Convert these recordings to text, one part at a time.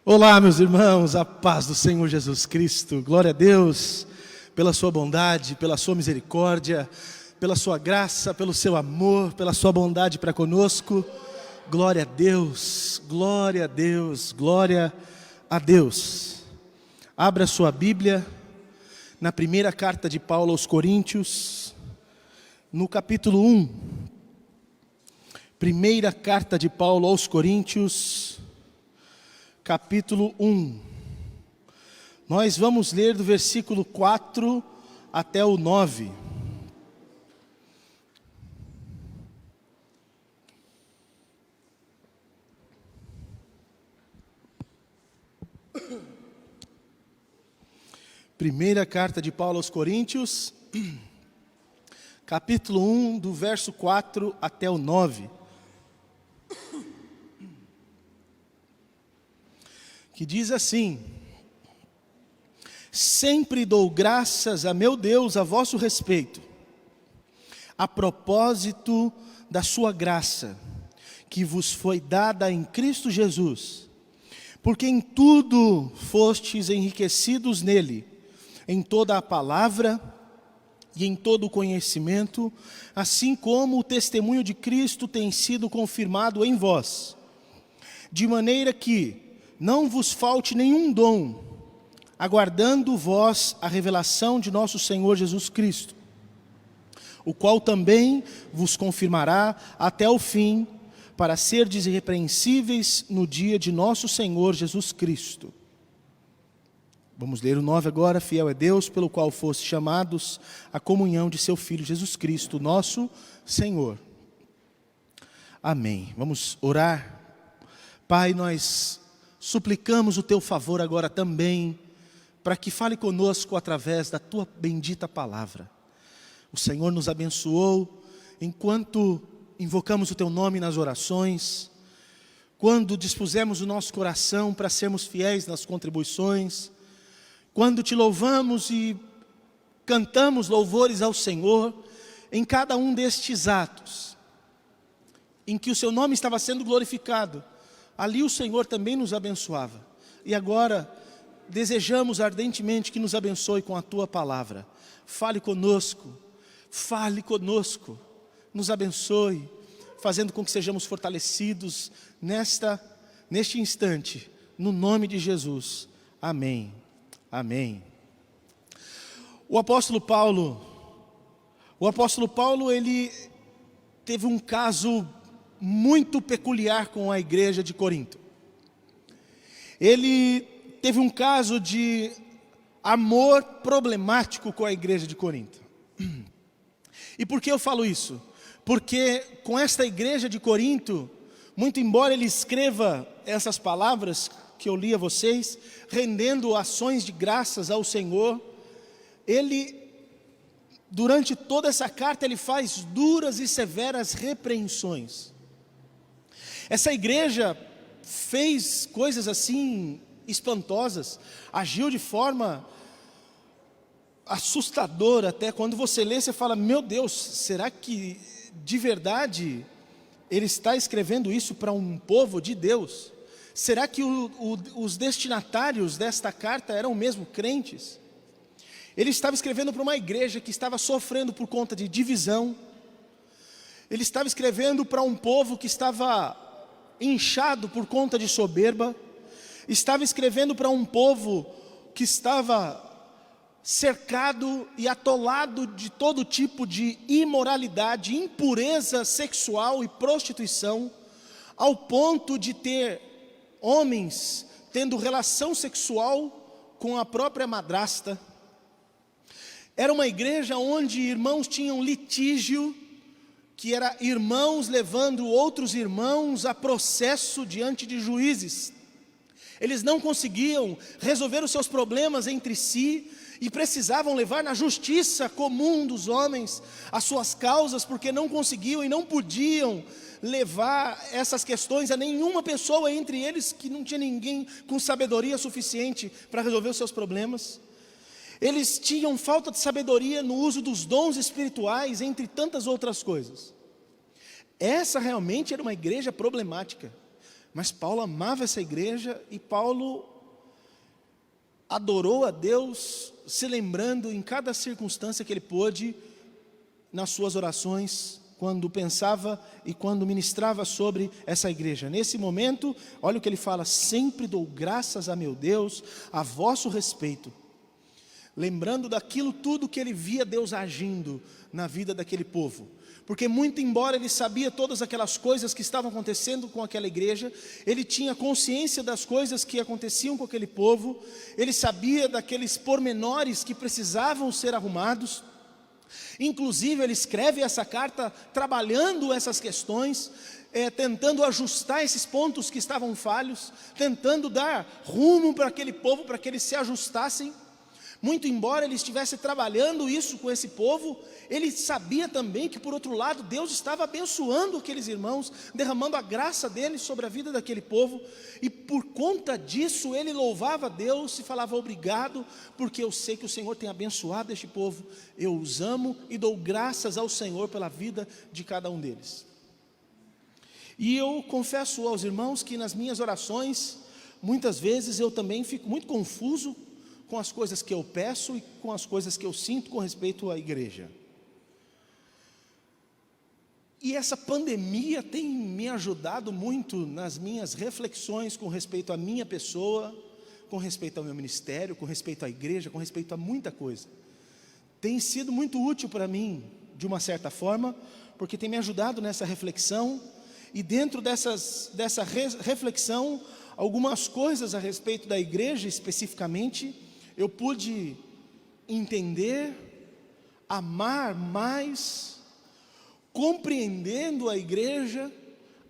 Olá, meus irmãos, a paz do Senhor Jesus Cristo. Glória a Deus pela sua bondade, pela sua misericórdia, pela sua graça, pelo seu amor, pela sua bondade para conosco. Glória a Deus, glória a Deus, glória a Deus. Abra a sua Bíblia na primeira carta de Paulo aos Coríntios, no capítulo 1. Primeira carta de Paulo aos Coríntios, capítulo 1. Nós vamos ler do versículo 4 até o 9. Primeira carta de Paulo aos Coríntios, capítulo 1, do verso 4 até o 9. Que diz assim: sempre dou graças a meu Deus a vosso respeito, a propósito da sua graça, que vos foi dada em Cristo Jesus, porque em tudo fostes enriquecidos nele, em toda a palavra e em todo o conhecimento, assim como o testemunho de Cristo tem sido confirmado em vós, de maneira que não vos falte nenhum dom, aguardando vós a revelação de nosso Senhor Jesus Cristo, o qual também vos confirmará até o fim, para serdes irrepreensíveis no dia de nosso Senhor Jesus Cristo. Vamos ler o 9 agora. Fiel é Deus, pelo qual fostes chamados à comunhão de seu Filho Jesus Cristo, nosso Senhor. Amém. Vamos orar. Pai, nós suplicamos o teu favor agora também, para que fale conosco através da tua bendita palavra. O Senhor nos abençoou enquanto invocamos o teu nome nas orações, quando dispusemos o nosso coração para sermos fiéis nas contribuições, quando te louvamos e cantamos louvores ao Senhor, em cada um destes atos, em que o seu nome estava sendo glorificado, ali o Senhor também nos abençoava. E agora desejamos ardentemente que nos abençoe com a tua palavra. Fale conosco, nos abençoe, fazendo com que sejamos fortalecidos neste instante, no nome de Jesus. Amém. Amém. O apóstolo Paulo, ele teve um caso muito peculiar com a igreja de Corinto. Ele teve um caso de amor problemático com a igreja de Corinto. E por que eu falo isso? Porque com esta igreja de Corinto, muito embora ele escreva essas palavras que eu li a vocês, rendendo ações de graças ao Senhor, ele, durante toda essa carta, ele faz duras e severas repreensões. Essa igreja fez coisas assim espantosas, agiu de forma assustadora. Até quando você lê, você fala: meu Deus, será que de verdade ele está escrevendo isso para um povo de Deus? Será que os destinatários desta carta eram mesmo crentes? Ele estava escrevendo para uma igreja que estava sofrendo por conta de divisão. Ele estava escrevendo para um povo que estava inchado por conta de soberba. Estava escrevendo para um povo que estava cercado e atolado de todo tipo de imoralidade, impureza sexual e prostituição, ao ponto de ter homens tendo relação sexual com a própria madrasta. Era uma igreja onde irmãos tinham litígio, que era irmãos levando outros irmãos a processo diante de juízes. Eles não conseguiam resolver os seus problemas entre si e precisavam levar na justiça comum dos homens as suas causas, porque não conseguiam e não podiam levar essas questões a nenhuma pessoa entre eles, que não tinha ninguém com sabedoria suficiente para resolver os seus problemas. Eles tinham falta de sabedoria no uso dos dons espirituais, entre tantas outras coisas. Essa realmente era uma igreja problemática. Mas Paulo amava essa igreja e Paulo adorou a Deus, se lembrando em cada circunstância que ele pôde, nas suas orações, quando pensava e quando ministrava sobre essa igreja. Nesse momento, olha o que ele fala: sempre dou graças a meu Deus a vosso respeito, lembrando daquilo tudo que ele via Deus agindo na vida daquele povo. Porque muito embora ele sabia todas aquelas coisas que estavam acontecendo com aquela igreja, ele tinha consciência das coisas que aconteciam com aquele povo, ele sabia daqueles pormenores que precisavam ser arrumados. Inclusive ele escreve essa carta trabalhando essas questões, tentando ajustar esses pontos que estavam falhos, tentando dar rumo para aquele povo, para que eles se ajustassem. Muito embora ele estivesse trabalhando isso com esse povo, ele sabia também que por outro lado Deus estava abençoando aqueles irmãos, derramando a graça dele sobre a vida daquele povo, e por conta disso ele louvava a Deus e falava: obrigado, porque eu sei que o Senhor tem abençoado este povo, eu os amo e dou graças ao Senhor pela vida de cada um deles. E eu confesso aos irmãos que nas minhas orações, muitas vezes eu também fico muito confuso com as coisas que eu peço e com as coisas que eu sinto com respeito à igreja. E essa pandemia tem me ajudado muito nas minhas reflexões com respeito à minha pessoa, com respeito ao meu ministério, com respeito à igreja, com respeito a muita coisa. Tem sido muito útil para mim, de uma certa forma, porque tem me ajudado nessa reflexão, e dentro dessa reflexão, algumas coisas a respeito da igreja especificamente, eu pude entender, amar mais, compreendendo a igreja,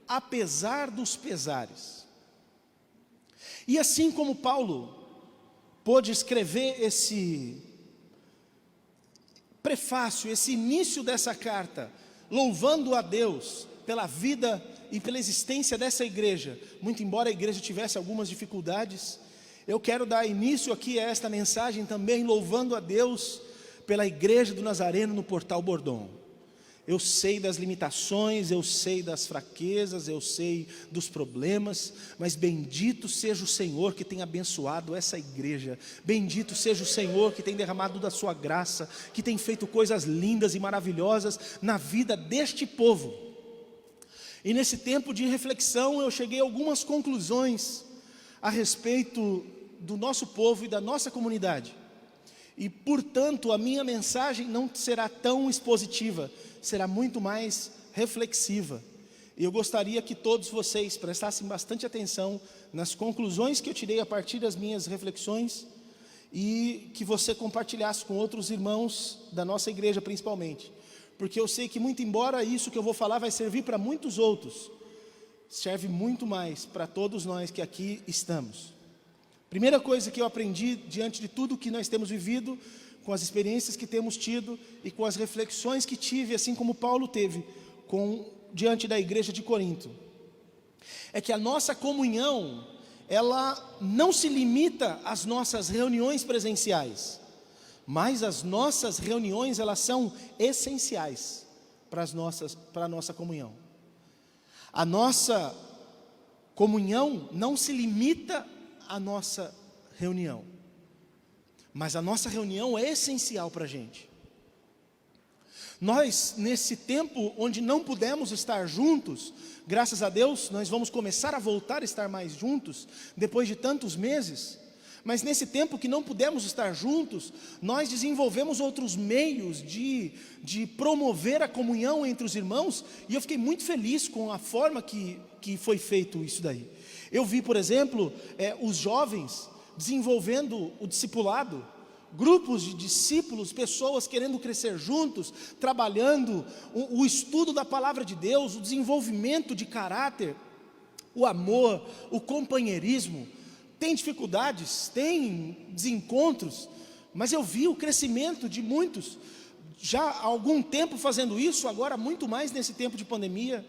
apesar dos pesares. E assim como Paulo pôde escrever esse prefácio, esse início dessa carta, louvando a Deus pela vida e pela existência dessa igreja, muito embora a igreja tivesse algumas dificuldades, eu quero dar início aqui a esta mensagem também louvando a Deus pela igreja do Nazareno no Portal Bordon. Eu sei das limitações, eu sei das fraquezas, eu sei dos problemas, mas bendito seja o Senhor que tem abençoado essa igreja, bendito seja o Senhor que tem derramado da sua graça, que tem feito coisas lindas e maravilhosas na vida deste povo. E nesse tempo de reflexão eu cheguei a algumas conclusões a respeito do nosso povo e da nossa comunidade. E portanto a minha mensagem não será tão expositiva, será muito mais reflexiva. E eu gostaria que todos vocês prestassem bastante atenção nas conclusões que eu tirei a partir das minhas reflexões, e que você compartilhasse com outros irmãos da nossa igreja principalmente, porque eu sei que muito embora isso que eu vou falar vai servir para muitos outros, serve muito mais para todos nós que aqui estamos. Primeira coisa que eu aprendi diante de tudo que nós temos vivido, com as experiências que temos tido e com as reflexões que tive, assim como Paulo teve diante da igreja de Corinto, é que a nossa comunhão, ela não se limita às nossas reuniões presenciais, mas as nossas reuniões, elas são essenciais para a nossa comunhão. A nossa comunhão não se limita à nossa reunião, mas a nossa reunião é essencial para a gente. Nós, nesse tempo onde não pudemos estar juntos, graças a Deus, nós vamos começar a voltar a estar mais juntos, depois de tantos meses, mas nesse tempo que não pudemos estar juntos, nós desenvolvemos outros meios de promover a comunhão entre os irmãos, e eu fiquei muito feliz com a forma que foi feito isso daí. Eu vi, por exemplo, os jovens desenvolvendo o discipulado, grupos de discípulos, pessoas querendo crescer juntos, trabalhando o estudo da palavra de Deus, o desenvolvimento de caráter, o amor, o companheirismo. Tem dificuldades, tem desencontros, mas eu vi o crescimento de muitos, já há algum tempo fazendo isso, agora muito mais nesse tempo de pandemia.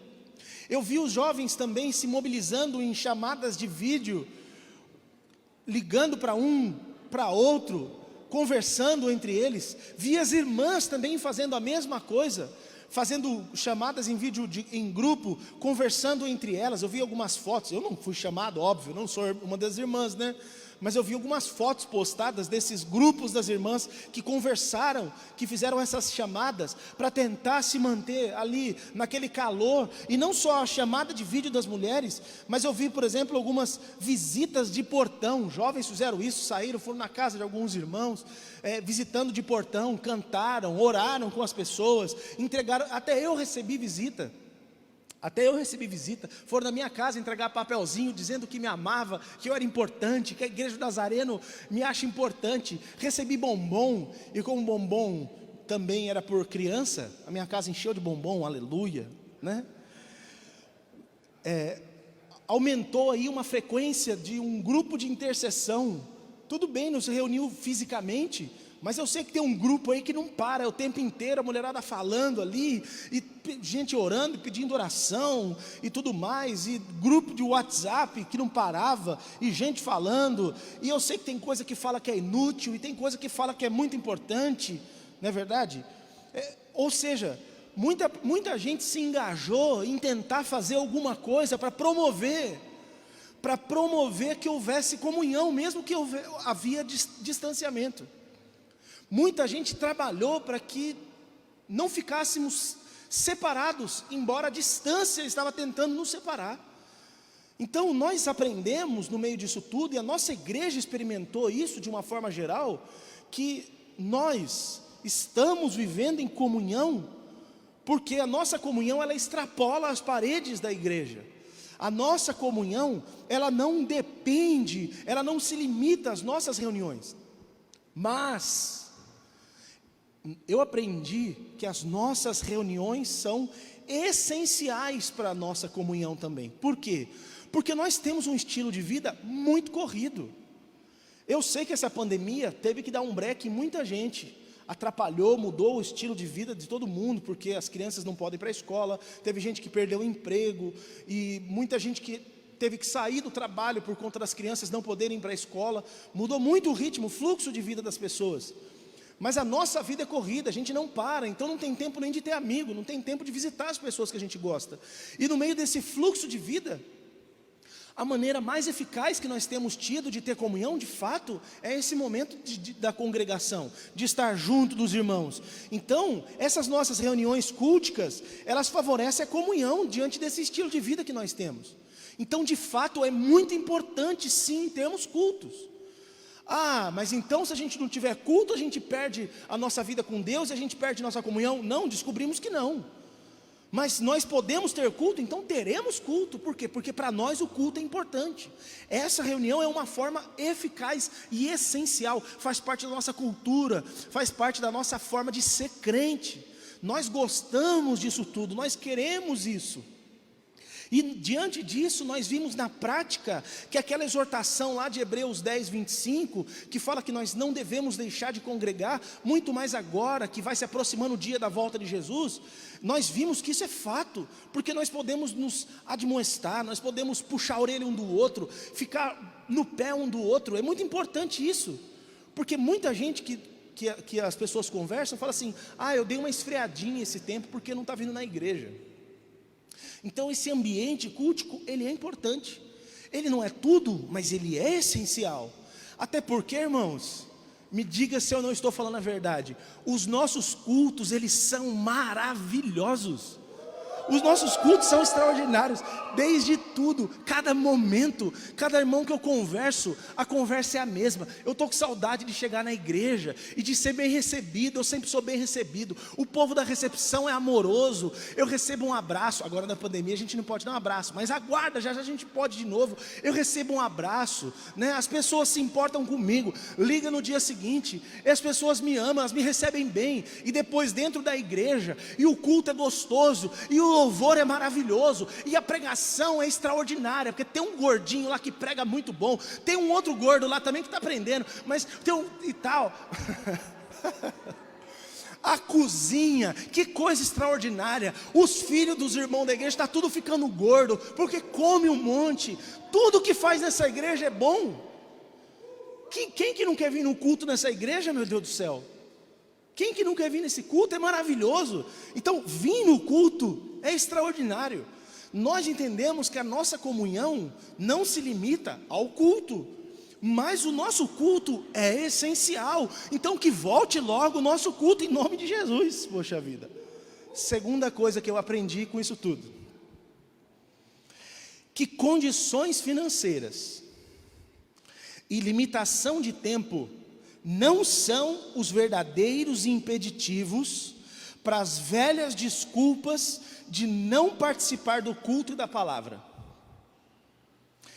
Eu vi os jovens também se mobilizando em chamadas de vídeo, ligando para um, para outro, conversando entre eles. Vi as irmãs também fazendo a mesma coisa, fazendo chamadas em vídeo em grupo, conversando entre elas. Eu vi algumas fotos, eu não fui chamado, óbvio, não sou uma das irmãs, né? Mas eu vi algumas fotos postadas desses grupos das irmãs que conversaram, que fizeram essas chamadas para tentar se manter ali naquele calor. E não só a chamada de vídeo das mulheres, mas eu vi, por exemplo, algumas visitas de portão. Jovens fizeram isso, saíram, foram na casa de alguns irmãos, visitando de portão, cantaram, oraram com as pessoas, entregaram. Até eu recebi visita. Foram na minha casa entregar papelzinho dizendo que me amava, que eu era importante, que a igreja do Nazareno me acha importante. Recebi bombom, e como bombom também era por criança, a minha casa encheu de bombom, aleluia, né? Aumentou aí uma frequência de um grupo de intercessão. Tudo bem, não se reuniu fisicamente, mas eu sei que tem um grupo aí que não para, é o tempo inteiro, a mulherada falando ali, e gente orando, e pedindo oração, e tudo mais, e grupo de WhatsApp que não parava, e gente falando, e eu sei que tem coisa que fala que é inútil, e tem coisa que fala que é muito importante, não é verdade? Ou seja, muita gente se engajou em tentar fazer alguma coisa para promover que houvesse comunhão, mesmo que havia distanciamento. Muita gente trabalhou para que não ficássemos separados, embora a distância estava tentando nos separar. Então nós aprendemos no meio disso tudo, e a nossa igreja experimentou isso de uma forma geral, que nós estamos vivendo em comunhão, porque a nossa comunhão ela extrapola as paredes da igreja. A nossa comunhão, ela não depende, ela não se limita às nossas reuniões, mas eu aprendi que as nossas reuniões são essenciais para a nossa comunhão também. Por quê? Porque nós temos um estilo de vida muito corrido. Eu sei que essa pandemia teve que dar um breque em muita gente, atrapalhou, mudou o estilo de vida de todo mundo, porque as crianças não podem ir para a escola, teve gente que perdeu o emprego, e muita gente que teve que sair do trabalho por conta das crianças não poderem ir para a escola, mudou muito o ritmo, o fluxo de vida das pessoas. Mas a nossa vida é corrida, a gente não para, então não tem tempo nem de ter amigo, não tem tempo de visitar as pessoas que a gente gosta. E no meio desse fluxo de vida, a maneira mais eficaz que nós temos tido de ter comunhão, de fato, é esse momento da congregação, de estar junto dos irmãos. Então, essas nossas reuniões culticas, elas favorecem a comunhão diante desse estilo de vida que nós temos. Então, de fato, é muito importante sim termos cultos. Ah, mas então se a gente não tiver culto, a gente perde a nossa vida com Deus e a gente perde nossa comunhão? Não, descobrimos que não. Mas nós podemos ter culto, então teremos culto. Por quê? Porque para nós o culto é importante. Essa reunião é uma forma eficaz e essencial, faz parte da nossa cultura, faz parte da nossa forma de ser crente. Nós gostamos disso tudo, nós queremos isso. E diante disso nós vimos na prática que aquela exortação lá de Hebreus 10, 25, que fala que nós não devemos deixar de congregar, muito mais agora que vai se aproximando o dia da volta de Jesus, nós vimos que isso é fato, porque nós podemos nos admoestar, nós podemos puxar a orelha um do outro, ficar no pé um do outro. É muito importante isso, porque muita gente que as pessoas conversam, fala assim, eu dei uma esfriadinha esse tempo porque não está vindo na igreja. Então esse ambiente cultico, ele é importante. Ele não é tudo, mas ele é essencial. Até porque, irmãos, me diga se eu não estou falando a verdade, os nossos cultos, eles são maravilhosos. Os nossos cultos são extraordinários, desde tudo, cada momento, cada irmão que eu converso, a conversa é a mesma. Eu estou com saudade de chegar na igreja e de ser bem recebido, eu sempre sou bem recebido. O povo da recepção é amoroso, eu recebo um abraço. Agora na pandemia a gente não pode dar um abraço, mas aguarda, já a gente pode de novo. Eu recebo um abraço, né? As pessoas se importam comigo, ligam no dia seguinte, e as pessoas me amam, elas me recebem bem. E depois dentro da igreja, e o culto é gostoso, e o louvor é maravilhoso, e a pregação é extraordinária, porque tem um gordinho lá que prega muito bom, tem um outro gordo lá também que está aprendendo, mas tem um e tal. A cozinha, que coisa extraordinária. Os filhos dos irmãos da igreja está tudo ficando gordo, porque come um monte. Tudo que faz nessa igreja é bom. Quem que não quer vir no culto nessa igreja, meu Deus do céu? Quem que não quer vir nesse culto? É maravilhoso. Então, vir no culto é extraordinário. Nós entendemos que a nossa comunhão não se limita ao culto, mas o nosso culto é essencial. Então que volte logo o nosso culto em nome de Jesus. Poxa vida. Segunda coisa que eu aprendi com isso tudo: que condições financeiras e limitação de tempo não são os verdadeiros impeditivos para as velhas desculpas de não participar do culto e da palavra.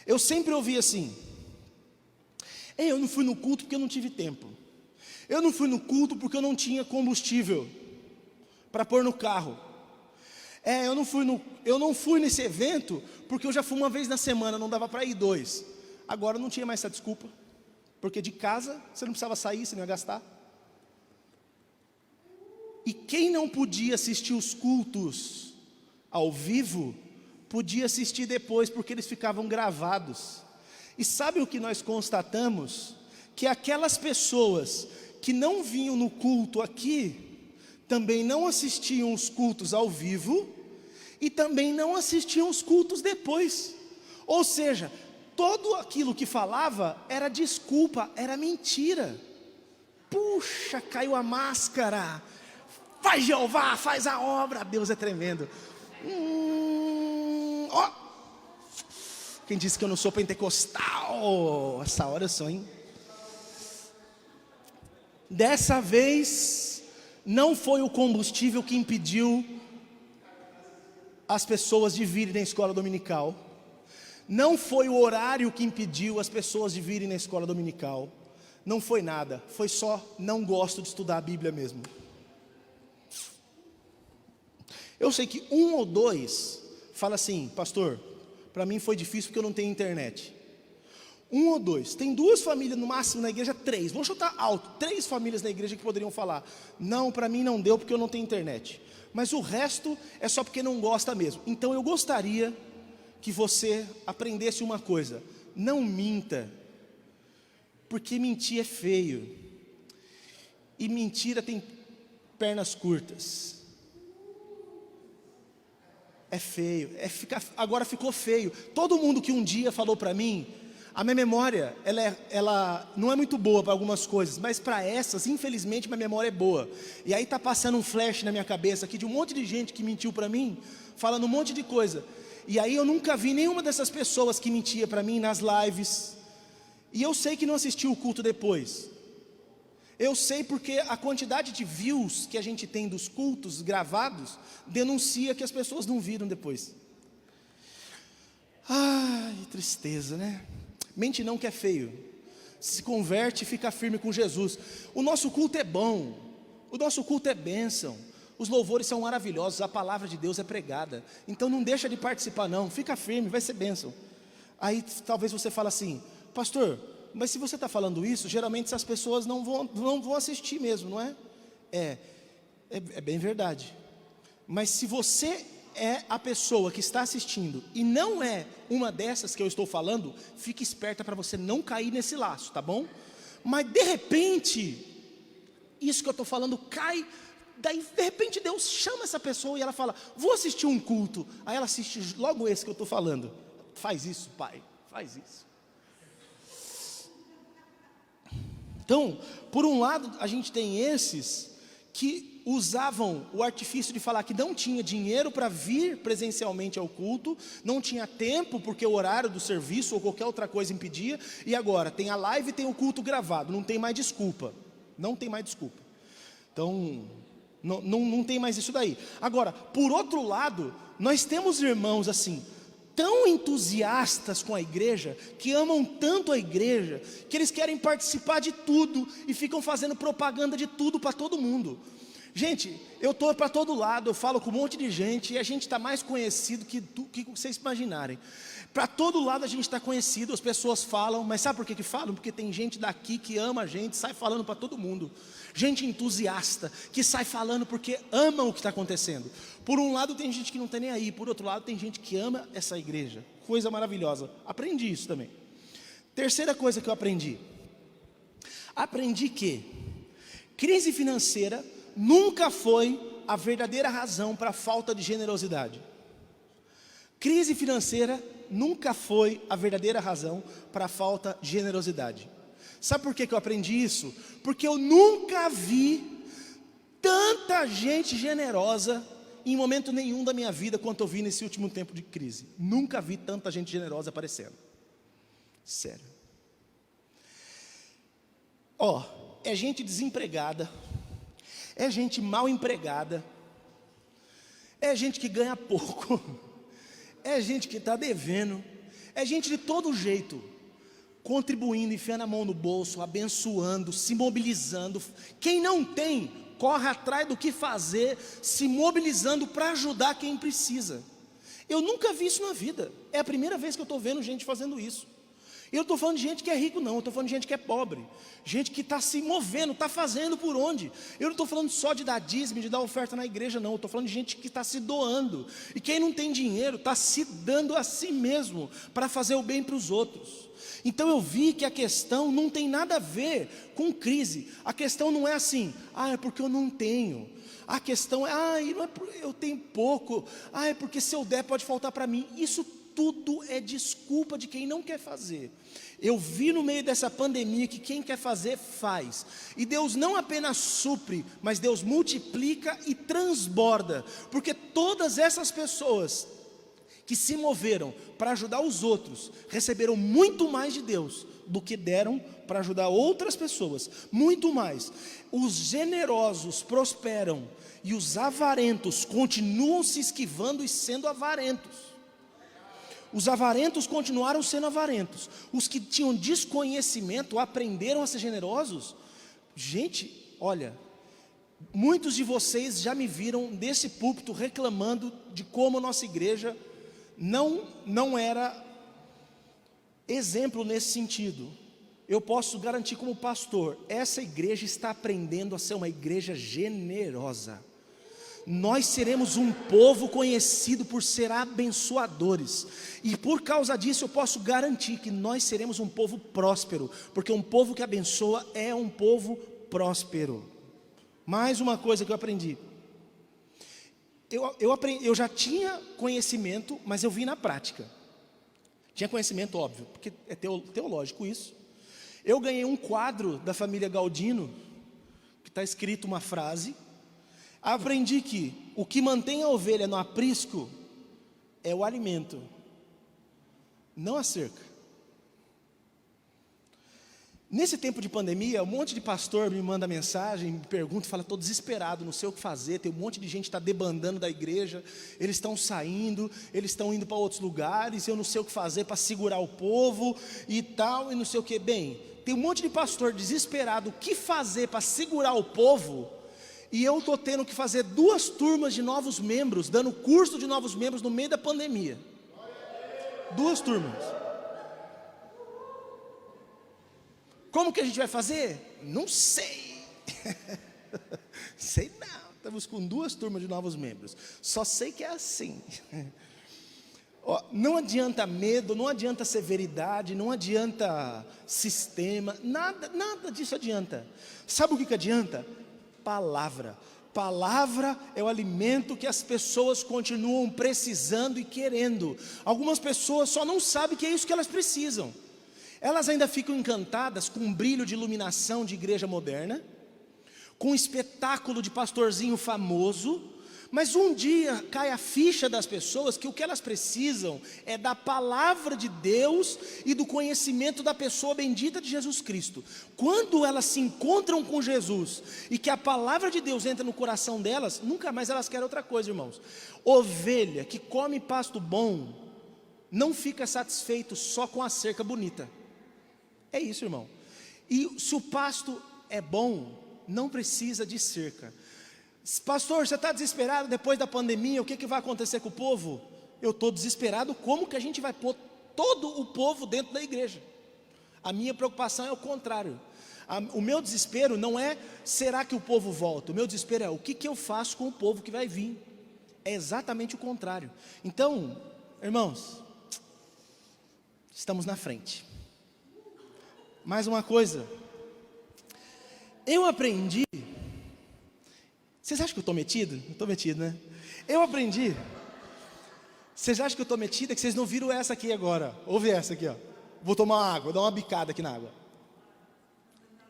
Eu sempre ouvi assim: eu não fui no culto porque eu não tive tempo. Eu não fui no culto porque eu não tinha combustível para pôr no carro. Eu não fui nesse evento porque eu já fui uma vez na semana, não dava para ir 2. Agora não tinha mais essa desculpa, porque de casa você não precisava sair, você não ia gastar. E quem não podia assistir os cultos ao vivo, podia assistir depois, porque eles ficavam gravados. E sabe o que nós constatamos? Que aquelas pessoas que não vinham no culto aqui, também não assistiam os cultos ao vivo, e também não assistiam os cultos depois. Ou seja, tudo aquilo que falava era desculpa, era mentira. Puxa, caiu a máscara. Faz Jeová, faz a obra. Deus é tremendo. Quem disse que eu não sou pentecostal? Essa hora eu sou, hein? Dessa vez, não foi o combustível que impediu as pessoas de virem na escola dominical. Não foi o horário que impediu as pessoas de virem na escola dominical. Não foi nada, foi só não gosto de estudar a Bíblia mesmo. Eu sei que 1 ou 2 fala assim: pastor, para mim foi difícil porque eu não tenho internet. 1 ou 2, tem 2 famílias no máximo na igreja, 3, vou chutar alto, 3 famílias na igreja que poderiam falar: não, para mim não deu porque eu não tenho internet. Mas o resto é só porque não gosta mesmo. Então eu gostaria que você aprendesse uma coisa: não minta, porque mentir é feio, e mentira tem pernas curtas. É feio, agora ficou feio. Todo mundo que um dia falou para mim, a minha memória, ela não é muito boa para algumas coisas, mas para essas, infelizmente, minha memória é boa. E aí está passando um flash na minha cabeça aqui de um monte de gente que mentiu para mim, falando um monte de coisa. E aí eu nunca vi nenhuma dessas pessoas que mentia para mim nas lives. E eu sei que não assistiu o culto depois. Eu sei porque a quantidade de views que a gente tem dos cultos gravados denuncia que as pessoas não viram depois. Ai, tristeza, né? Mente não que é feio. Se converte e fica firme com Jesus. O nosso culto é bom. O nosso culto é bênção. Os louvores são maravilhosos. A palavra de Deus é pregada. Então não deixa de participar não. Fica firme, vai ser bênção. Aí talvez você fale assim: pastor, mas se você está falando isso, geralmente essas pessoas não vão assistir mesmo, não é? É bem verdade. Mas se você é a pessoa que está assistindo e não é uma dessas que eu estou falando, fique esperta para você não cair nesse laço, tá bom? Mas de repente, isso que eu estou falando cai, daí de repente Deus chama essa pessoa e ela fala: vou assistir um culto. Aí ela assiste logo esse que eu estou falando. Faz isso, pai, faz isso. Então, por um lado, a gente tem esses que usavam o artifício de falar que não tinha dinheiro para vir presencialmente ao culto, não tinha tempo porque o horário do serviço ou qualquer outra coisa impedia, e agora tem a live e tem o culto gravado, não tem mais desculpa, não tem mais desculpa. Então, não tem mais isso daí. Agora, por outro lado, nós temos irmãos assim, tão entusiastas com a igreja, que amam tanto a igreja, que eles querem participar de tudo e ficam fazendo propaganda de tudo para todo mundo. Gente, eu estou para todo lado, eu falo com um monte de gente e a gente está mais conhecido que vocês imaginarem. Para todo lado a gente está conhecido, as pessoas falam, mas sabe por que falam? Porque tem gente daqui que ama a gente, sai falando para todo mundo. Gente entusiasta, que sai falando porque ama o que está acontecendo. Por um lado tem gente que não está nem aí, por outro lado tem gente que ama essa igreja. Coisa maravilhosa, aprendi isso também. Terceira coisa que eu aprendi que Crise financeira nunca foi a verdadeira razão para a falta de generosidade. Crise financeira nunca foi a verdadeira razão para a falta de generosidade. Sabe por que eu aprendi isso? Porque eu nunca vi tanta gente generosa em momento nenhum da minha vida quanto eu vi nesse último tempo de crise. Nunca vi tanta gente generosa aparecendo. Sério. É gente desempregada, é gente mal empregada, é gente que ganha pouco, é gente que está devendo, é gente de todo jeito, contribuindo, enfiando a mão no bolso, abençoando, se mobilizando. Quem não tem, corre atrás do que fazer, se mobilizando para ajudar quem precisa. Eu nunca vi isso na vida, é a primeira vez que eu estou vendo gente fazendo isso. Eu não estou falando de gente que é rico não, eu estou falando de gente que é pobre, gente que está se movendo, está fazendo por onde. Eu não estou falando só de dar dízimo, de dar oferta na igreja não, eu estou falando de gente que está se doando. E quem não tem dinheiro, está se dando a si mesmo, para fazer o bem para os outros. Então eu vi que a questão não tem nada a ver com crise. A questão não é assim, é porque eu não tenho. A questão é, não é eu tenho pouco, é porque se eu der pode faltar para mim. Isso tudo é desculpa de quem não quer fazer. Eu vi no meio dessa pandemia que quem quer fazer, faz. E Deus não apenas supre, mas Deus multiplica e transborda. Porque todas essas pessoas que se moveram para ajudar os outros, receberam muito mais de Deus do que deram para ajudar outras pessoas. Muito mais. Os generosos prosperam e os avarentos continuam se esquivando e sendo avarentos. Os avarentos continuaram sendo avarentos. Os que tinham desconhecimento aprenderam a ser generosos. Gente, olha, muitos de vocês já me viram desse púlpito reclamando de como a nossa igreja não era exemplo nesse sentido. Eu posso garantir como pastor, essa igreja está aprendendo a ser uma igreja generosa. Nós seremos um povo conhecido por ser abençoadores, e por causa disso eu posso garantir que nós seremos um povo próspero, porque um povo que abençoa é um povo próspero. Mais uma coisa que eu aprendi, eu já tinha conhecimento, mas eu vi na prática. Tinha conhecimento, óbvio, porque é teológico isso. Eu ganhei um quadro da família Galdino, que está escrito uma frase. Aprendi que o que mantém a ovelha no aprisco é o alimento, não a cerca. Nesse tempo de pandemia, um monte de pastor me manda mensagem, me pergunta, fala, estou desesperado, não sei o que fazer, tem um monte de gente que está debandando da igreja, eles estão saindo, eles estão indo para outros lugares, eu não sei o que fazer para segurar o povo e tal, e não sei o que. Bem, tem um monte de pastor desesperado, o que fazer para segurar o povo, e eu estou tendo que fazer 2 turmas de novos membros, dando curso de novos membros no meio da pandemia. 2 turmas. Como que a gente vai fazer? Não sei. Sei não. Estamos com 2 turmas de novos membros. Só sei que é assim. Não adianta medo, não adianta severidade, não adianta sistema, nada disso adianta. Sabe o que adianta? Palavra. Palavra é o alimento que as pessoas continuam precisando e querendo. Algumas pessoas só não sabem que é isso que elas precisam. Elas ainda ficam encantadas com um brilho de iluminação de igreja moderna, com um espetáculo de pastorzinho famoso, mas um dia cai a ficha das pessoas que o que elas precisam é da palavra de Deus e do conhecimento da pessoa bendita de Jesus Cristo. Quando elas se encontram com Jesus e que a palavra de Deus entra no coração delas, nunca mais elas querem outra coisa, irmãos. Ovelha que come pasto bom não fica satisfeito só com a cerca bonita. É isso, irmão. E se o pasto é bom, não precisa de cerca. Pastor, você está desesperado depois da pandemia, o que vai acontecer com o povo? Eu estou desesperado, como que a gente vai pôr todo o povo dentro da igreja? A minha preocupação é o contrário. O meu desespero não é, será que o povo volta? O meu desespero é, o que eu faço com o povo que vai vir? É exatamente o contrário. Então, irmãos, estamos na frente. Mais uma coisa, eu aprendi Vocês acham que eu estou metido? Não estou metido, né? Eu aprendi. Vocês acham que eu estou metido? É que vocês não viram essa aqui agora. Ouve essa aqui, ó. Vou tomar uma água, vou dar uma bicada aqui na água.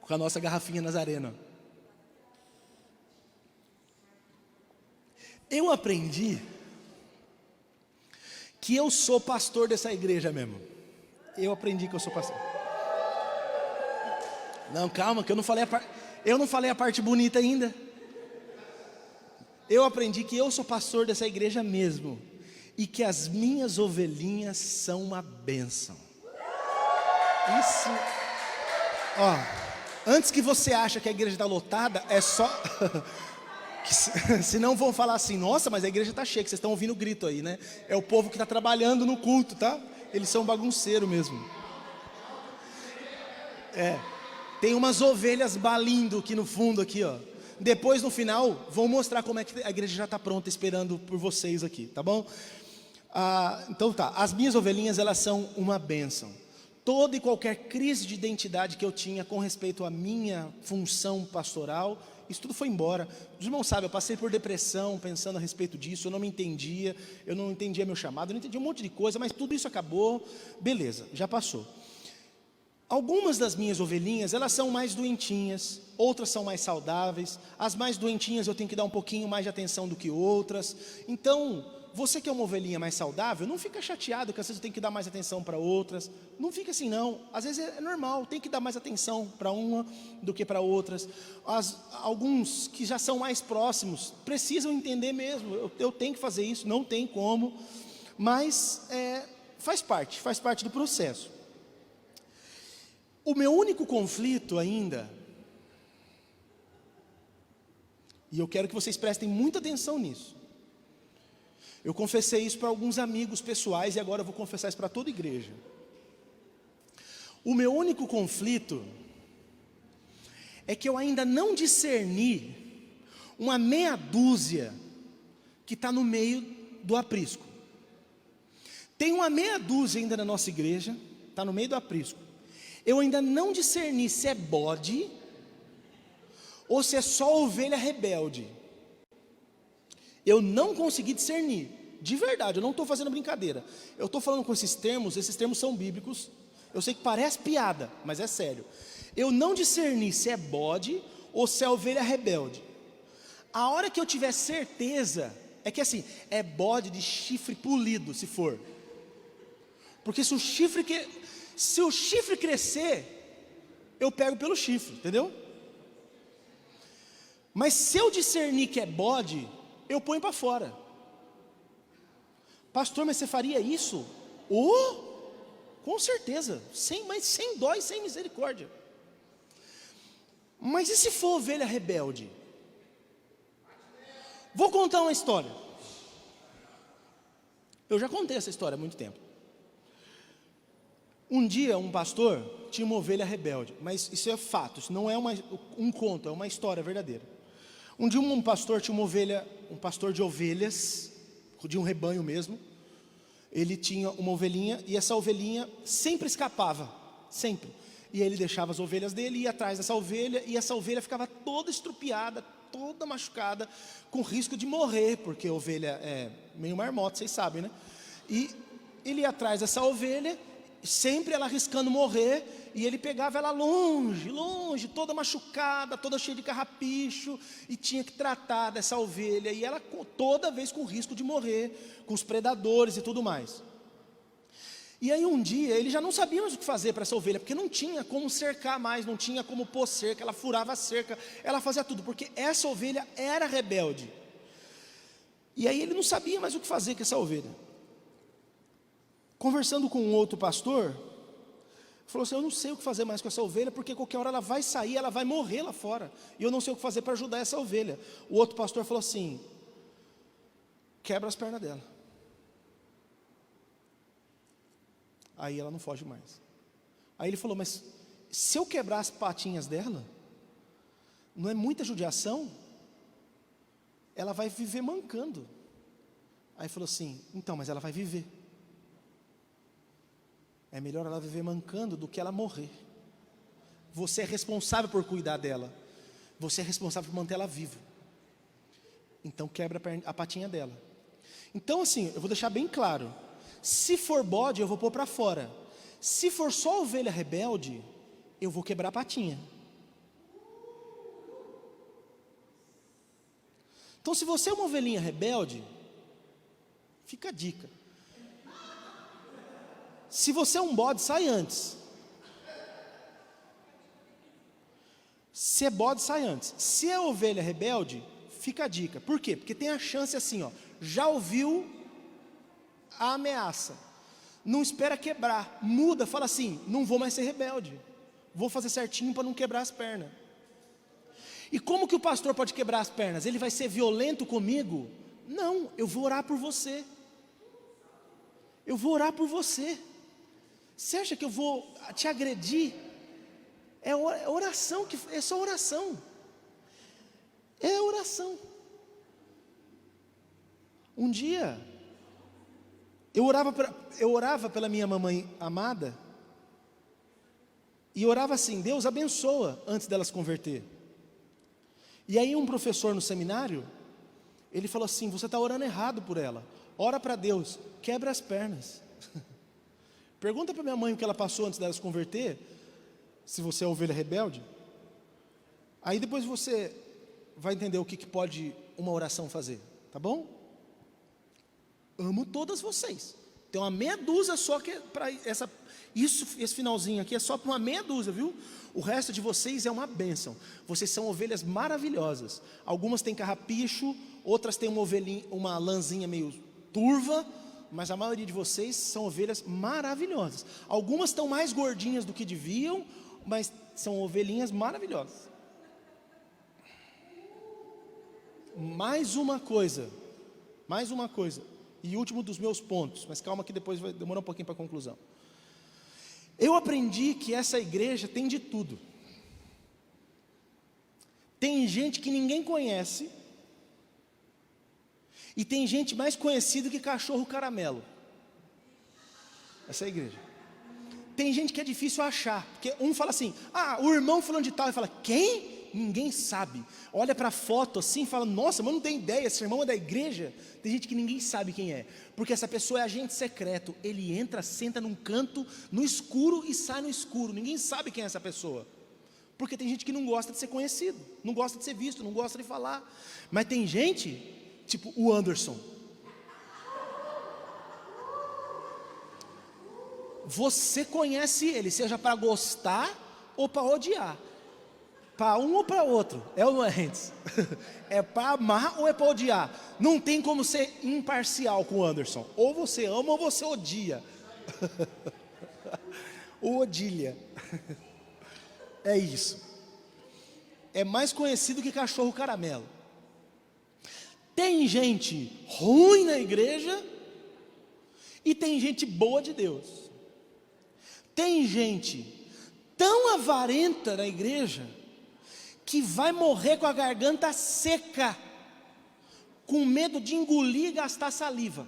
Com a nossa garrafinha Nazareno. Eu aprendi que eu sou pastor dessa igreja mesmo. Eu aprendi que eu sou pastor. Não, calma, que eu não falei a parte bonita ainda. Eu aprendi que eu sou pastor dessa igreja mesmo. E que as minhas ovelhinhas são uma bênção. Isso. Ó, antes que você ache que a igreja está lotada, é só... Senão vão falar assim, nossa, mas a igreja está cheia, que vocês estão ouvindo o grito aí, né? É o povo que está trabalhando no culto, tá? Eles são bagunceiros mesmo. Tem umas ovelhas balindo aqui no fundo, aqui, ó. Depois, no final, vão mostrar como é que a igreja já está pronta, esperando por vocês aqui, tá bom? Então tá, as minhas ovelhinhas, elas são uma bênção. Toda e qualquer crise de identidade que eu tinha com respeito à minha função pastoral, isso tudo foi embora. Os irmãos sabem, eu passei por depressão pensando a respeito disso, eu não me entendia, eu não entendia meu chamado, eu não entendia um monte de coisa, mas tudo isso acabou, beleza, já passou. Algumas das minhas ovelhinhas, elas são mais doentinhas, outras são mais saudáveis. As mais doentinhas eu tenho que dar um pouquinho mais de atenção do que outras. Então, você que é uma ovelhinha mais saudável, não fica chateado que às vezes eu tenho que dar mais atenção para outras. Não fica assim não, às vezes é normal, tem que dar mais atenção para uma do que para outras. Alguns que já são mais próximos, precisam entender mesmo, eu tenho que fazer isso, não tem como. Mas faz parte do processo. O meu único conflito ainda, e eu quero que vocês prestem muita atenção nisso. Eu confessei isso para alguns amigos pessoais e agora eu vou confessar isso para toda a igreja. O meu único conflito é que eu ainda não discerni uma meia dúzia que está no meio do aprisco. Tem uma meia dúzia ainda na nossa igreja, está no meio do aprisco. Eu ainda não discerni se é bode ou se é só ovelha rebelde. Eu não consegui discernir, de verdade, eu não estou fazendo brincadeira. Eu estou falando com esses termos são bíblicos. Eu sei que parece piada, mas é sério. Eu não discerni se é bode ou se é ovelha rebelde. A hora que eu tiver certeza, é que assim, é bode de chifre polido, se for. Porque se o chifre crescer, eu pego pelo chifre, entendeu? Mas se eu discernir que é bode, eu ponho para fora. Pastor, mas você faria isso? Com certeza, mas sem dó e sem misericórdia. Mas e se for ovelha rebelde? Vou contar uma história. Eu já contei essa história há muito tempo. Um dia um pastor tinha uma ovelha rebelde, mas isso é fato, isso não é um conto, é uma história verdadeira. Um dia um pastor tinha um pastor de ovelhas, de um rebanho mesmo. Ele tinha uma ovelhinha e essa ovelhinha sempre escapava, sempre. E aí ele deixava as ovelhas dele, ia atrás dessa ovelha e essa ovelha ficava toda estrupiada, toda machucada, com risco de morrer, porque a ovelha é meio marmota, vocês sabem, né? E ele ia atrás dessa ovelha, sempre ela arriscando morrer, e ele pegava ela longe, toda machucada, toda cheia de carrapicho, e tinha que tratar dessa ovelha, e ela toda vez com risco de morrer, com os predadores e tudo mais. E aí um dia, ele já não sabia mais o que fazer para essa ovelha, porque não tinha como cercar mais, não tinha como pôr cerca, ela furava a cerca, ela fazia tudo, porque essa ovelha era rebelde. E aí ele não sabia mais o que fazer com essa ovelha. Conversando com um outro pastor, falou assim, eu não sei o que fazer mais com essa ovelha, porque qualquer hora ela vai sair, ela vai morrer lá fora, e eu não sei o que fazer para ajudar essa ovelha. O outro pastor falou assim, quebra as pernas dela, aí ela não foge mais. Aí ele falou, mas se eu quebrar as patinhas dela, não é muita judiação? Ela vai viver mancando. Aí falou assim, então, mas ela vai viver. É melhor ela viver mancando do que ela morrer. Você é responsável por cuidar dela. Você é responsável por manter ela viva. então quebra a patinha dela. Então assim, eu vou deixar bem claro, se for bode eu vou pôr para fora, se for só ovelha rebelde, eu vou quebrar a patinha. Então se você é uma ovelhinha rebelde, fica a dica, se você é um bode, sai antes. Se é bode, sai antes. Se é ovelha rebelde, fica a dica. Por quê? Porque tem a chance assim, ó, já ouviu a ameaça, não espera quebrar, muda, fala assim, não vou mais ser rebelde, vou fazer certinho para não quebrar as pernas. E como que o pastor pode quebrar as pernas? Ele vai ser violento comigo? Não, eu vou orar por você. Eu vou orar por você. Você acha que eu vou te agredir? É oração, é só oração. É oração. Um dia, eu orava pela minha mamãe amada, e orava assim, Deus abençoa, antes dela se converter. E aí um professor no seminário, ele falou assim, você está orando errado por ela, ora para Deus, quebra as pernas. Pergunta para minha mãe o que ela passou antes dela se converter, se você é ovelha rebelde. Aí depois você vai entender o que pode uma oração fazer, tá bom? Amo todas vocês. Tem uma meia dúzia só que para esse finalzinho aqui é só para uma meia dúzia, viu? O resto de vocês é uma bênção. Vocês são ovelhas maravilhosas. Algumas têm carrapicho, outras têm uma lãzinha meio turva, mas a maioria de vocês são ovelhas maravilhosas. Algumas estão mais gordinhas do que deviam, mas são ovelhinhas maravilhosas. Mais uma coisa, e último dos meus pontos, mas calma que depois vai demorar um pouquinho para a conclusão. Eu aprendi que essa igreja tem de tudo. Tem gente que ninguém conhece, e tem gente mais conhecida que cachorro caramelo. Essa é a igreja. Tem gente que é difícil achar, porque um fala assim, o irmão fulano de tal, e fala, quem? Ninguém sabe. Olha para a foto assim e fala, nossa, mas não tem ideia, esse irmão é da igreja. Tem gente que ninguém sabe quem é, porque essa pessoa é agente secreto. Ele entra, senta num canto, no escuro e sai no escuro. Ninguém sabe quem é essa pessoa, porque tem gente que não gosta de ser conhecido, não gosta de ser visto, não gosta de falar. Mas tem gente, tipo o Anderson. Você conhece ele, seja para gostar ou para odiar. Para um ou para outro, é ou não é, gente? É para amar ou é para odiar? Não tem como ser imparcial com o Anderson. Ou você ama ou você odia. Ou odilha. É isso. É mais conhecido que cachorro caramelo. Tem gente ruim na igreja e tem gente boa de Deus. Tem gente tão avarenta na igreja que vai morrer com a garganta seca, com medo de engolir e gastar saliva.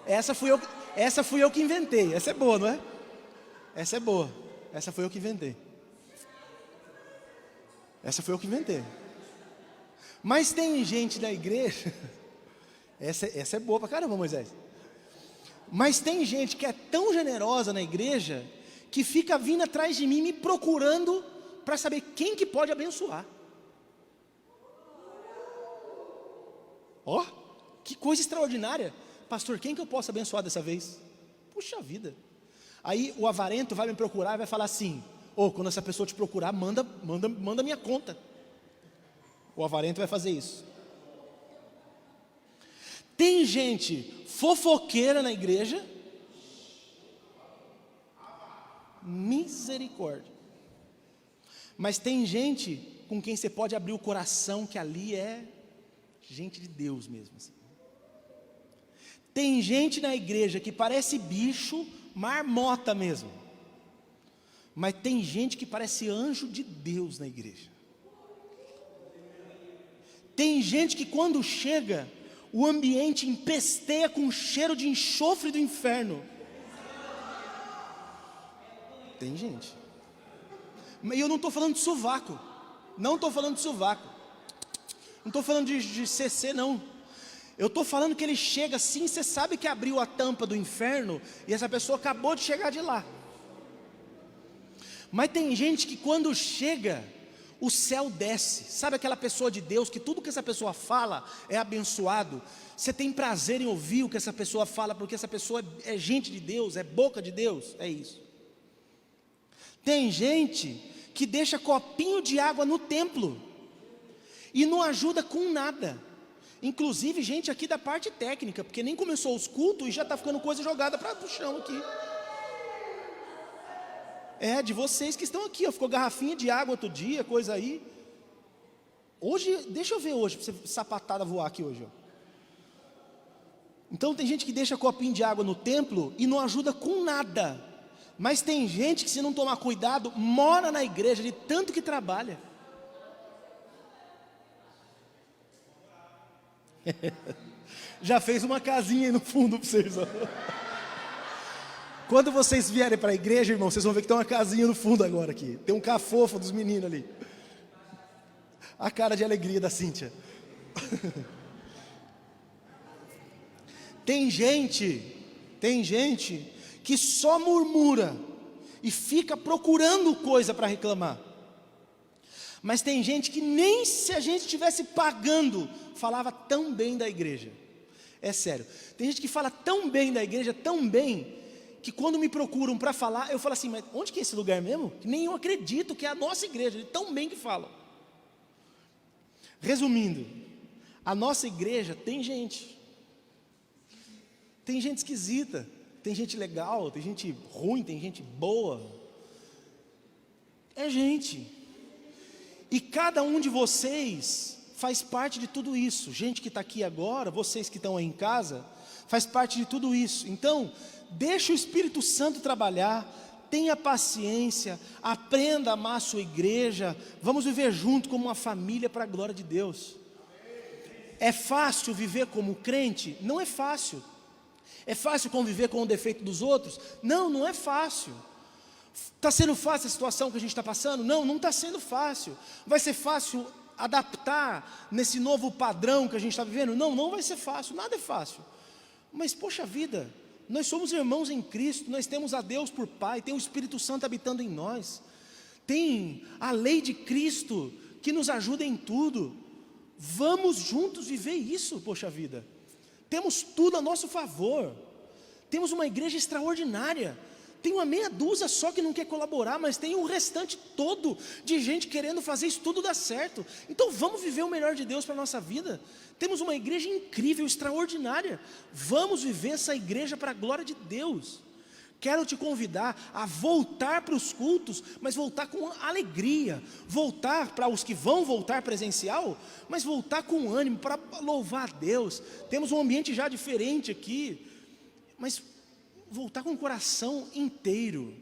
Essa fui eu que inventei. Essa é boa, não é? Essa é boa. Essa foi eu que inventei. Mas tem gente da igreja. Essa é boa pra caramba, Moisés. Mas tem gente que é tão generosa na igreja que fica vindo atrás de mim, me procurando para saber quem que pode abençoar. Ó, que coisa extraordinária. Pastor, quem que eu posso abençoar dessa vez? Puxa vida. Aí o avarento vai me procurar e vai falar assim, quando essa pessoa te procurar, manda minha conta. O avarento vai fazer isso. Tem gente fofoqueira na igreja. Misericórdia. Mas tem gente com quem você pode abrir o coração, que ali é gente de Deus mesmo assim. Tem gente na igreja que parece bicho, marmota mesmo. Mas tem gente que parece anjo de Deus na igreja. Tem gente que quando chega, o ambiente empesteia com cheiro de enxofre do inferno. Tem gente. E eu não estou falando de sovaco. Não estou falando de sovaco. Não estou falando de CC, não. Eu estou falando que ele chega assim, você sabe que abriu a tampa do inferno e essa pessoa acabou de chegar de lá. Mas tem gente que quando chega, o céu desce. Sabe aquela pessoa de Deus, que tudo que essa pessoa fala é abençoado. Você tem prazer em ouvir o que essa pessoa fala, porque essa pessoa é gente de Deus, é boca de Deus, é isso. Tem gente que deixa copinho de água no templo e não ajuda com nada. Inclusive gente aqui da parte técnica, porque nem começou os cultos e já está ficando coisa jogada para o chão aqui. É, de vocês que estão aqui, ó, ficou garrafinha de água outro dia, coisa aí. Hoje, deixa eu ver hoje, para você sapatada voar aqui hoje, ó. Então tem gente que deixa copinho de água no templo e não ajuda com nada. Mas tem gente que, se não tomar cuidado, mora na igreja de tanto que trabalha. Já fez uma casinha aí no fundo para vocês, ó. Quando vocês vierem para a igreja, irmão, vocês vão ver que tem uma casinha no fundo agora aqui. Tem um cafofo dos meninos ali. A cara de alegria da Cíntia. Tem gente que só murmura e fica procurando coisa para reclamar. Mas tem gente que nem se a gente estivesse pagando, falava tão bem da igreja. É sério. Tem gente que fala tão bem da igreja, tão bem, que quando me procuram para falar, eu falo assim, mas onde que é esse lugar mesmo? Que nem eu acredito que é a nossa igreja, tão bem que falam. Resumindo, a nossa igreja tem gente esquisita, tem gente legal, tem gente ruim, tem gente boa. É gente. E cada um de vocês faz parte de tudo isso. Gente que está aqui agora, vocês que estão aí em casa, faz parte de tudo isso. Então, deixa o Espírito Santo trabalhar, tenha paciência, aprenda a amar a sua igreja, vamos viver junto como uma família para a glória de Deus. É fácil viver como crente? Não é fácil. É fácil conviver com o defeito dos outros? Não, não é fácil. Está sendo fácil a situação que a gente está passando? Não, não está sendo fácil. Vai ser fácil adaptar nesse novo padrão que a gente está vivendo? Não, não vai ser fácil, nada é fácil. Mas poxa vida, nós somos irmãos em Cristo, nós temos a Deus por Pai, tem o Espírito Santo habitando em nós, tem a lei de Cristo que nos ajuda em tudo. Vamos juntos viver isso, poxa vida. Temos tudo a nosso favor. Temos uma igreja extraordinária. Tem uma meia dúzia só que não quer colaborar, mas tem o restante todo de gente querendo fazer isso tudo dar certo. Então vamos viver o melhor de Deus para a nossa vida. Temos uma igreja incrível, extraordinária. Vamos viver essa igreja para a glória de Deus. Quero te convidar a voltar para os cultos, mas voltar com alegria. Voltar para os que vão voltar presencial, mas voltar com ânimo para louvar a Deus. Temos um ambiente já diferente aqui, mas voltar com o coração inteiro.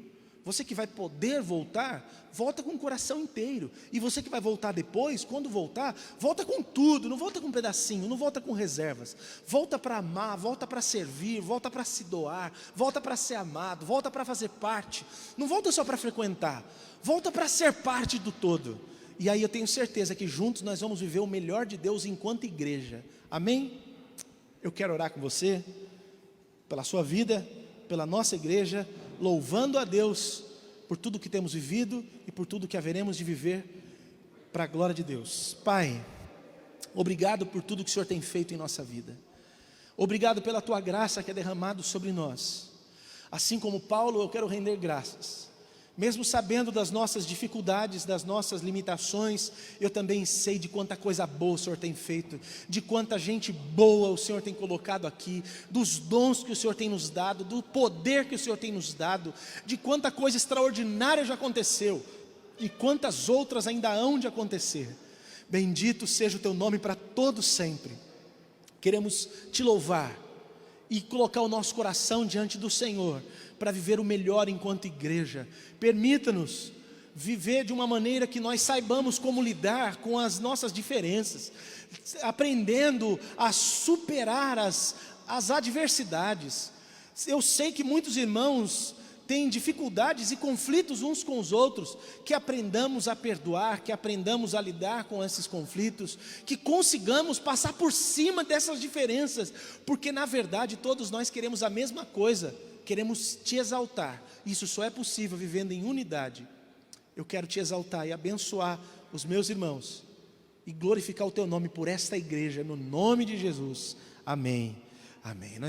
Você que vai poder voltar, volta com o coração inteiro. E você que vai voltar depois, quando voltar, volta com tudo, não volta com um pedacinho, não volta com reservas. Volta para amar, volta para servir, volta para se doar, volta para ser amado, volta para fazer parte. Não volta só para frequentar, volta para ser parte do todo. E aí eu tenho certeza que juntos nós vamos viver o melhor de Deus enquanto igreja. Amém? Eu quero orar com você, pela sua vida, pela nossa igreja, louvando a Deus por tudo que temos vivido e por tudo que haveremos de viver para a glória de Deus. Pai, obrigado por tudo que o Senhor tem feito em nossa vida. Obrigado pela Tua graça que é derramada sobre nós. Assim como Paulo, eu quero render graças. Mesmo sabendo das nossas dificuldades, das nossas limitações, eu também sei de quanta coisa boa o Senhor tem feito, de quanta gente boa o Senhor tem colocado aqui, dos dons que o Senhor tem nos dado, do poder que o Senhor tem nos dado, de quanta coisa extraordinária já aconteceu, e quantas outras ainda hão de acontecer. Bendito seja o Teu nome para todos sempre. Queremos Te louvar e colocar o nosso coração diante do Senhor, para viver o melhor enquanto igreja. Permita-nos viver de uma maneira que nós saibamos como lidar com as nossas diferenças, aprendendo a superar as adversidades. Eu sei que muitos irmãos têm dificuldades e conflitos uns com os outros, que aprendamos a perdoar, que aprendamos a lidar com esses conflitos, que consigamos passar por cima dessas diferenças, porque na verdade todos nós queremos a mesma coisa, queremos te exaltar. Isso só é possível vivendo em unidade. Eu quero te exaltar e abençoar os meus irmãos e glorificar o teu nome por esta igreja, no nome de Jesus. Amém. Amém.